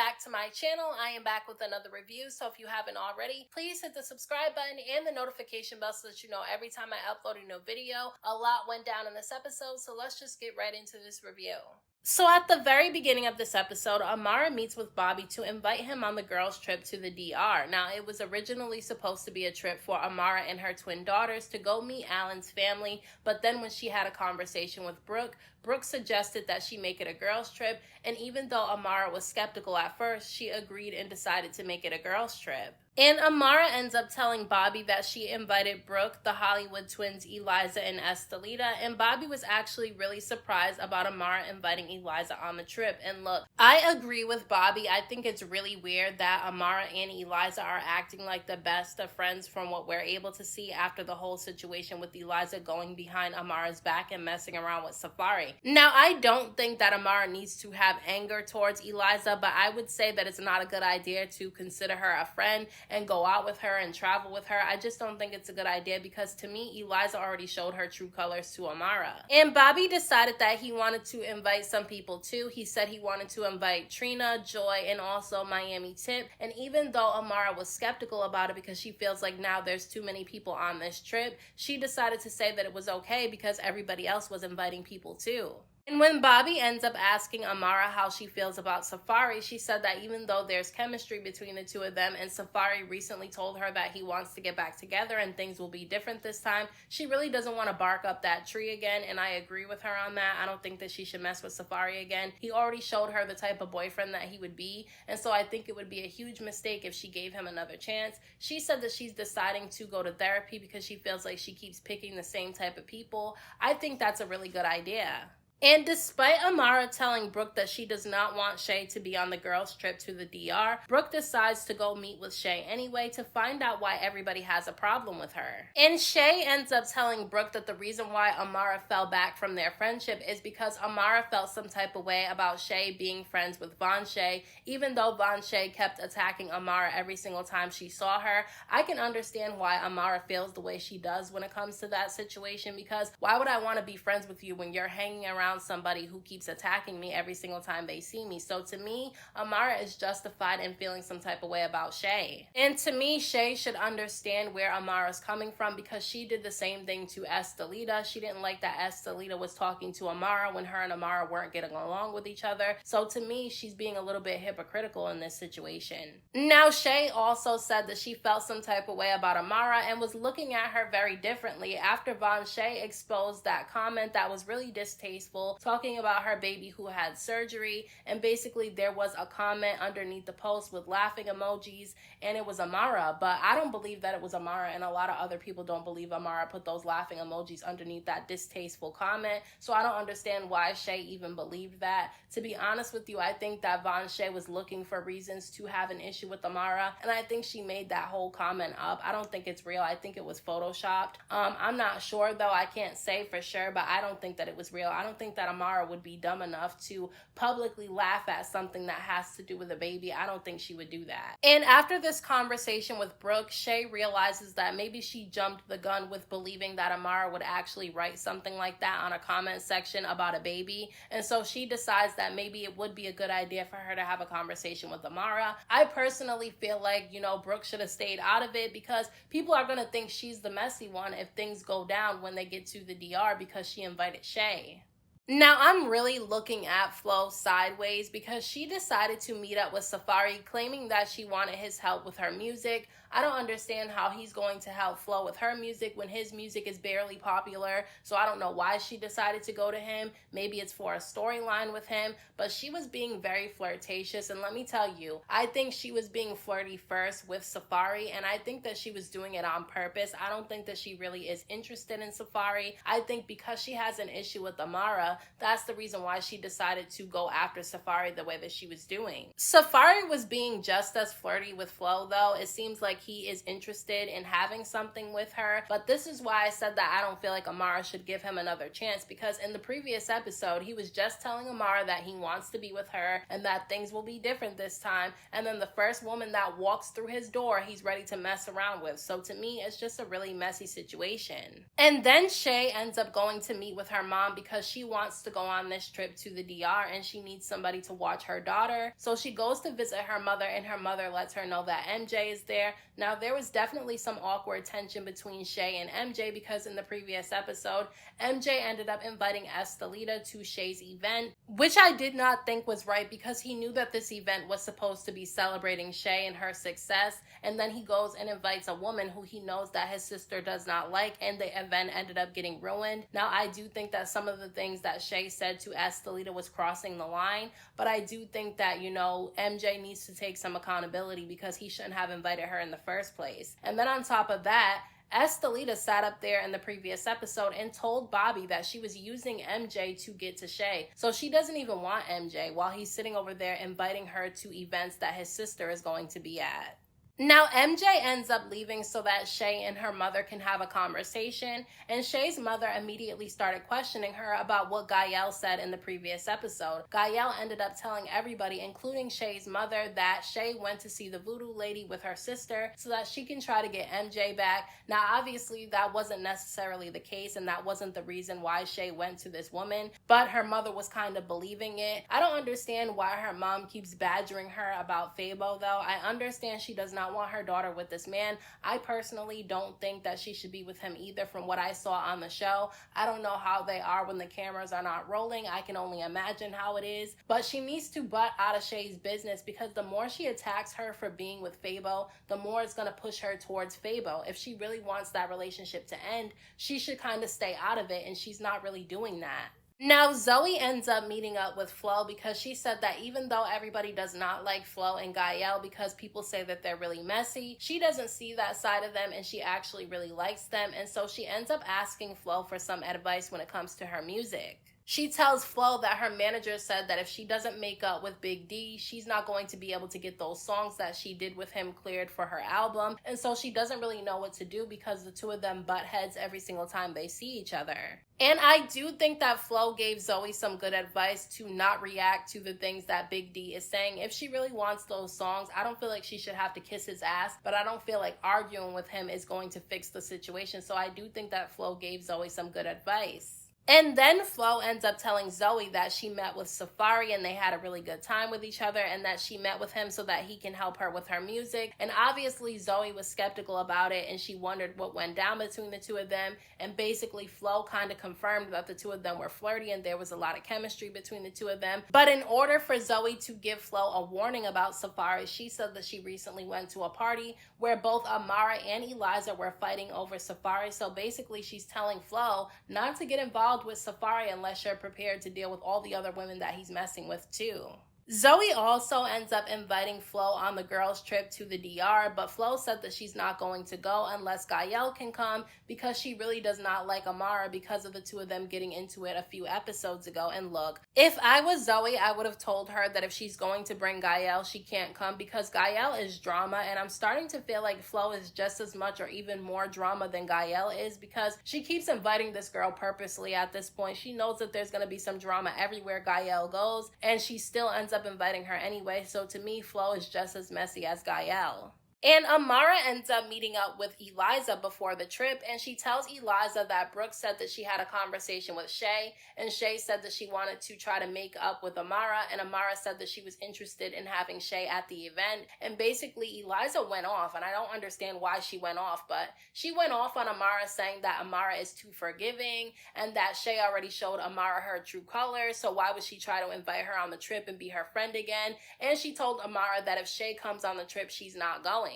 back to my channel. I am back with another review, so if you haven't already, please hit the subscribe button and the notification bell so that you know every time I upload a new video. A lot went down in this episode, so let's just get right into this review. So at the very beginning of this episode, Amara meets with Bobby to invite him on the girls' trip to the DR. Now, it was originally supposed to be a trip for Amara and her twin daughters to go meet Alan's family, but then when she had a conversation with Brooke, Brooke suggested that she make it a girls' trip, and even though Amara was skeptical at first, she agreed and decided to make it a girls' trip. And Amara ends up telling Bobby that she invited Brooke, the Hollywood twins Eliza and Estelita, and Bobby was actually really surprised about Amara inviting Eliza on the trip. And look, I agree with Bobby. I think it's really weird that Amara and Eliza are acting like the best of friends from what we're able to see after the whole situation with Eliza going behind Amara's back and messing around with Safaree. Now, I don't think that Amara needs to have anger towards Eliza, but I would say that it's not a good idea to consider her a friend and go out with her and travel with her. I just don't think it's a good idea because to me, Eliza already showed her true colors to Amara. And Bobby decided that he wanted to invite some people too. He said he wanted to invite Trina, Joy, and also Miami Tip. And even though Amara was skeptical about it because she feels like now there's too many people on this trip, she decided to say that it was okay because everybody else was inviting people too. And when Bobby ends up asking Amara how she feels about Safaree, she said that even though there's chemistry between the two of them and Safaree recently told her that he wants to get back together and things will be different this time, she really doesn't want to bark up that tree again, and I agree with her on that. I don't think that she should mess with Safaree again. He already showed her the type of boyfriend that he would be, and so I think it would be a huge mistake if she gave him another chance. She said that she's deciding to go to therapy because she feels like she keeps picking the same type of people. I think that's a really good idea. And despite Amara telling Brooke that she does not want Shay to be on the girls' trip to the DR, Brooke decides to go meet with Shay anyway to find out why everybody has a problem with her. And Shay ends up telling Brooke that the reason why Amara fell back from their friendship is because Amara felt some type of way about Shay being friends with Von Shay. Even though Von Shay kept attacking Amara every single time she saw her, I can understand why Amara feels the way she does when it comes to that situation, because why would I want to be friends with you when you're hanging around somebody who keeps attacking me every single time they see me? So to me, Amara is justified in feeling some type of way about Shay. And to me, Shay should understand where Amara's coming from because she did the same thing to Estelita. She didn't like that Estelita was talking to Amara when her and Amara weren't getting along with each other. So to me, she's being a little bit hypocritical in this situation. Now, Shay also said that she felt some type of way about Amara and was looking at her very differently after Von Shay exposed that comment that was really distasteful, talking about her baby who had surgery, and basically there was a comment underneath the post with laughing emojis and it was Amara, but I don't believe that it was Amara, and a lot of other people don't believe Amara put those laughing emojis underneath that distasteful comment. So I don't understand why Shay even believed that. To be honest with you, I think that Von Shay was looking for reasons to have an issue with Amara, and I think she made that whole comment up. I don't think it's real. I think it was photoshopped. I'm not sure though. I can't say for sure, but I don't think that it was real. I don't think that Amara would be dumb enough to publicly laugh at something that has to do with a baby. I don't think she would do that. And after this conversation with Brooke, Shay realizes that maybe she jumped the gun with believing that Amara would actually write something like that on a comment section about a baby. And so she decides that maybe it would be a good idea for her to have a conversation with Amara. I personally feel like, Brooke should have stayed out of it because people are going to think she's the messy one if things go down when they get to the DR because she invited Shay. Now, I'm really looking at Flo sideways because she decided to meet up with Safaree, claiming that she wanted his help with her music. I don't understand how he's going to help Flo with her music when his music is barely popular, so I don't know why she decided to go to him. Maybe it's for a storyline with him, but she was being very flirtatious, and let me tell you, I think she was being flirty first with Safaree, and I think that she was doing it on purpose. I don't think that she really is interested in Safaree. I think because she has an issue with Amara, that's the reason why she decided to go after Safaree the way that she was doing. Safaree was being just as flirty with Flo though. It seems like he is interested in having something with her, but this is why I said that I don't feel like Amara should give him another chance, because in the previous episode he was just telling Amara that he wants to be with her and that things will be different this time, and then the first woman that walks through his door he's ready to mess around with. So to me, it's just a really messy situation. And then Shay ends up going to meet with her mom because she wants wants to go on this trip to the DR and she needs somebody to watch her daughter. So she goes to visit her mother and her mother lets her know that MJ is there. Now there was definitely some awkward tension between Shay and MJ because in the previous episode, MJ ended up inviting Estelita to Shay's event, which I did not think was right because he knew that this event was supposed to be celebrating Shay and her success, and then he goes and invites a woman who he knows that his sister does not like, and the event ended up getting ruined. Now I do think that some of the things that Shay said to Estelita was crossing the line, but I do think that, MJ needs to take some accountability because he shouldn't have invited her in the first place. And then on top of that, Estelita sat up there in the previous episode and told Bobby that she was using MJ to get to Shay. So she doesn't even want MJ while he's sitting over there inviting her to events that his sister is going to be at. Now, MJ ends up leaving so that Shay and her mother can have a conversation, and Shay's mother immediately started questioning her about what Gaelle said in the previous episode. Gaelle ended up telling everybody, including Shay's mother, that Shay went to see the voodoo lady with her sister so that she can try to get MJ back. Now, obviously, that wasn't necessarily the case, and that wasn't the reason why Shay went to this woman, but her mother was kind of believing it. I don't understand why her mom keeps badgering her about Fabo, though. I understand she does not want her daughter with this man. I personally don't think that she should be with him either from what I saw on the show. I don't know how they are when the cameras are not rolling. I can only imagine how it is. But she needs to butt out of Shay's business because the more she attacks her for being with Fabo, the more it's going to push her towards Fabo. If she really wants that relationship to end, she should kind of stay out of it, and she's not really doing that. Now, Zoe ends up meeting up with Flo because she said that even though everybody does not like Flo and Gaelle because people say that they're really messy, she doesn't see that side of them and she actually really likes them. And so she ends up asking Flo for some advice when it comes to her music. She tells Flo that her manager said that if she doesn't make up with Big D, she's not going to be able to get those songs that she did with him cleared for her album. And so she doesn't really know what to do because the two of them butt heads every single time they see each other. And I do think that Flo gave Zoe some good advice to not react to the things that Big D is saying. If she really wants those songs, I don't feel like she should have to kiss his ass, but I don't feel like arguing with him is going to fix the situation. So I do think that Flo gave Zoe some good advice. And then Flo ends up telling Zoe that she met with Safaree and they had a really good time with each other and that she met with him so that he can help her with her music. And obviously Zoe was skeptical about it and she wondered what went down between the two of them. And basically Flo kind of confirmed that the two of them were flirty and there was a lot of chemistry between the two of them. But in order for Zoe to give Flo a warning about Safaree, she said that she recently went to a party where both Amara and Eliza were fighting over Safaree. So basically she's telling Flo not to get involved with Safaree unless you're prepared to deal with all the other women that he's messing with too. Zoe also ends up inviting Flo on the girls' trip to the DR, but Flo said that she's not going to go unless Gaelle can come because she really does not like Amara because of the two of them getting into it a few episodes ago. And look, if I was Zoe, I would have told her that if she's going to bring Gaelle, she can't come because Gaelle is drama, and I'm starting to feel like Flo is just as much or even more drama than Gaelle is because she keeps inviting this girl purposely at this point. She knows that there's going to be some drama everywhere Gaelle goes, and she still ends up inviting her anyway. So to me, Flo is just as messy as Gaelle. And Amara ends up meeting up with Eliza before the trip, and she tells Eliza that Brooke said that she had a conversation with Shay, and Shay said that she wanted to try to make up with Amara, and Amara said that she was interested in having Shay at the event. And basically Eliza went off, and I don't understand why she went off, but she went off on Amara saying that Amara is too forgiving and that Shay already showed Amara her true colors, so why would she try to invite her on the trip and be her friend again? And she told Amara that if Shay comes on the trip, she's not going.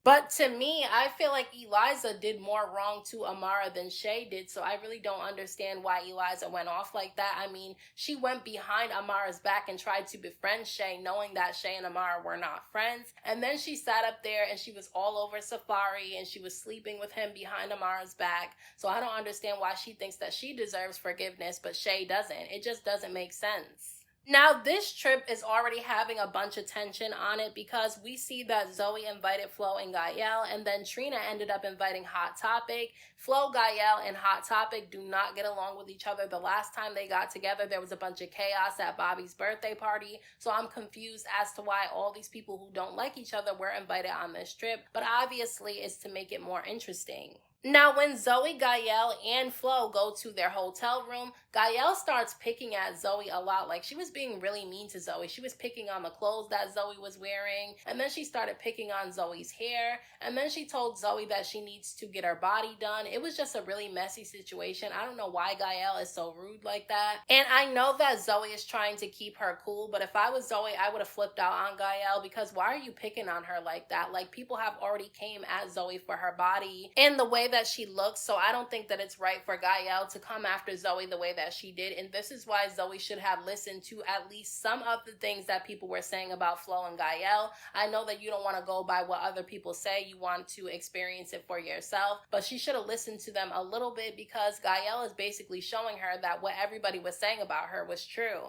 But to me, I feel like Eliza did more wrong to Amara than Shay did, so I really don't understand why Eliza went off like that. I mean, she went behind Amara's back and tried to befriend Shay, knowing that Shay and Amara were not friends, and then she sat up there and she was all over Safaree and she was sleeping with him behind Amara's back, so I don't understand why she thinks that she deserves forgiveness, but Shay doesn't. It just doesn't make sense. Now, this trip is already having a bunch of tension on it because we see that Zoe invited Flo and Gaelle, and then Trina ended up inviting Hot Topic. Flo, Gaelle, and Hot Topic do not get along with each other. The last time they got together, there was a bunch of chaos at Bobby's birthday party, so I'm confused as to why all these people who don't like each other were invited on this trip, but obviously it's to make it more interesting. Now, when Zoe, Gaelle, and Flo go to their hotel room, Gaelle starts picking at Zoe a lot. Like, she was being really mean to Zoe. She was picking on the clothes that Zoe was wearing, and then she started picking on Zoe's hair, and then she told Zoe that she needs to get her body done. It was just a really messy situation. I don't know why Gaelle is so rude like that. And I know that Zoe is trying to keep her cool, but if I was Zoe, I would have flipped out on Gaelle, because why are you picking on her like that? Like, people have already came at Zoe for her body and the way that she looks, so I don't think that it's right for Gaelle to come after Zoe the way that she did, and this is why Zoe should have listened to at least some of the things that people were saying about Flo and Gaelle. I know that you don't want to go by what other people say, you want to experience it for yourself, but she should have listened to them a little bit, because Gaelle is basically showing her that what everybody was saying about her was true.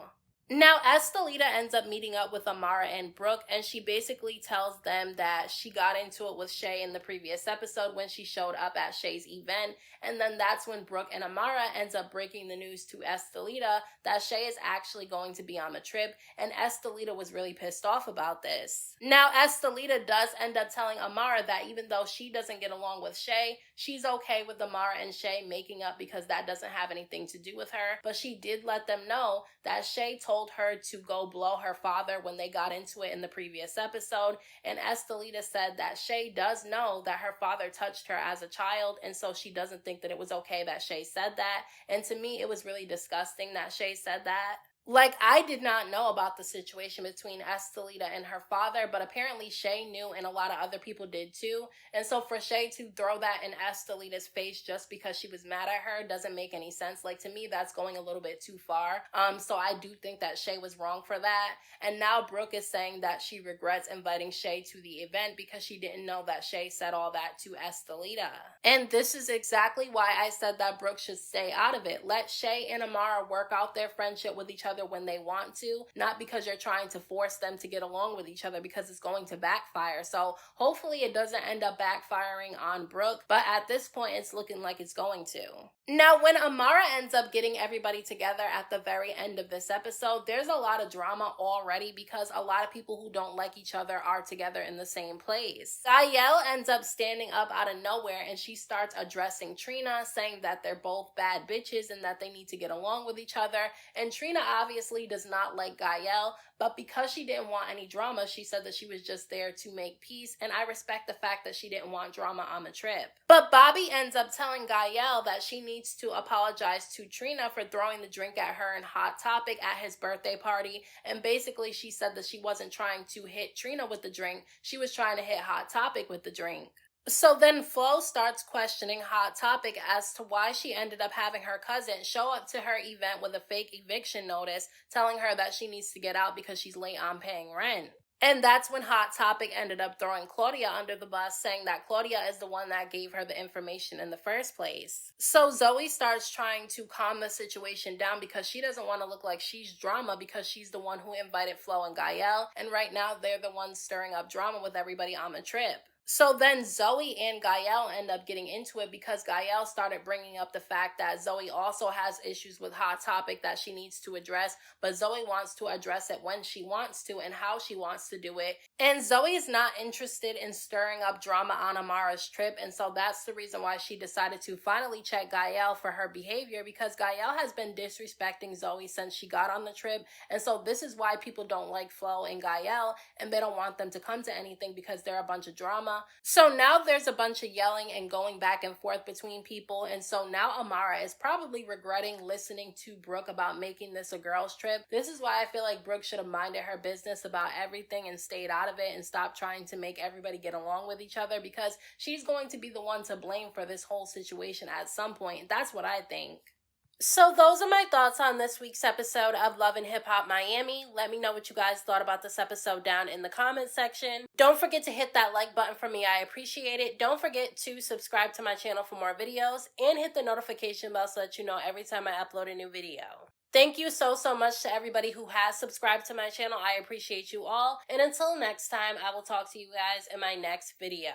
Now, Estelita ends up meeting up with Amara and Brooke, and she basically tells them that she got into it with Shay in the previous episode when she showed up at Shay's event, and then that's when Brooke and Amara ends up breaking the news to Estelita that Shay is actually going to be on the trip, and Estelita was really pissed off about this. Now, Estelita does end up telling Amara that even though she doesn't get along with Shay, she's okay with Amara and Shay making up because that doesn't have anything to do with her, but she did let them know that Shay told her to go blow her father when they got into it in the previous episode, and Estelita said that Shay does know that her father touched her as a child, and so she doesn't think that it was okay that Shay said that, and to me it was really disgusting that Shay said that. Like, I did not know about the situation between Estelita and her father, but apparently Shay knew, and a lot of other people did too. And so for Shay to throw that in Estelita's face just because she was mad at her doesn't make any sense. Like, to me, that's going a little bit too far. So I do think that Shay was wrong for that. And now Brooke is saying that she regrets inviting Shay to the event because she didn't know that Shay said all that to Estelita. And this is exactly why I said that Brooke should stay out of it. Let Shay and Amara work out their friendship with each other when they want to, not because you're trying to force them to get along with each other, because it's going to backfire. So hopefully it doesn't end up backfiring on Brooke, but at this point it's looking like it's going to. Now, when Amara ends up getting everybody together at the very end of this episode, there's a lot of drama already because a lot of people who don't like each other are together in the same place. Gaelle ends up standing up out of nowhere and she starts addressing Trina, saying that they're both bad bitches and that they need to get along with each other. And Trina obviously does not like Gaelle, but because she didn't want any drama, she said that she was just there to make peace, and I respect the fact that she didn't want drama on the trip. But Bobby ends up telling Gaelle that she needs to apologize to Trina for throwing the drink at her and Hot Topic at his birthday party, and basically she said that she wasn't trying to hit Trina with the drink, she was trying to hit Hot Topic with the drink. So then Flo starts questioning Hot Topic as to why she ended up having her cousin show up to her event with a fake eviction notice telling her that she needs to get out because she's late on paying rent. And that's when Hot Topic ended up throwing Claudia under the bus, saying that Claudia is the one that gave her the information in the first place. So Zoe starts trying to calm the situation down because she doesn't want to look like she's drama, because she's the one who invited Flo and Gaelle, and right now they're the ones stirring up drama with everybody on the trip. So then Zoe and Gaelle end up getting into it because Gaelle started bringing up the fact that Zoe also has issues with Hot Topic that she needs to address, but Zoe wants to address it when she wants to and how she wants to do it. And Zoe is not interested in stirring up drama on Amara's trip, and so that's the reason why she decided to finally check Gaelle for her behavior, because Gaelle has been disrespecting Zoe since she got on the trip, and so this is why people don't like Flo and Gaelle, and they don't want them to come to anything because they're a bunch of drama. So now there's a bunch of yelling and going back and forth between people, and so now Amara is probably regretting listening to Brooke about making this a girls' trip. This is why I feel like Brooke should have minded her business about everything and stayed out of it and stopped trying to make everybody get along with each other, because she's going to be the one to blame for this whole situation at some point. That's what I think. So those are my thoughts on this week's episode of Love and Hip Hop Miami. Let me know what you guys thought about this episode down in the comment section. Don't forget to hit that like button for me. I appreciate it. Don't forget to subscribe to my channel for more videos and hit the notification bell so that you know every time I upload a new video. Thank you so much to everybody who has subscribed to my channel. I appreciate you all. And until next time, I will talk to you guys in my next video.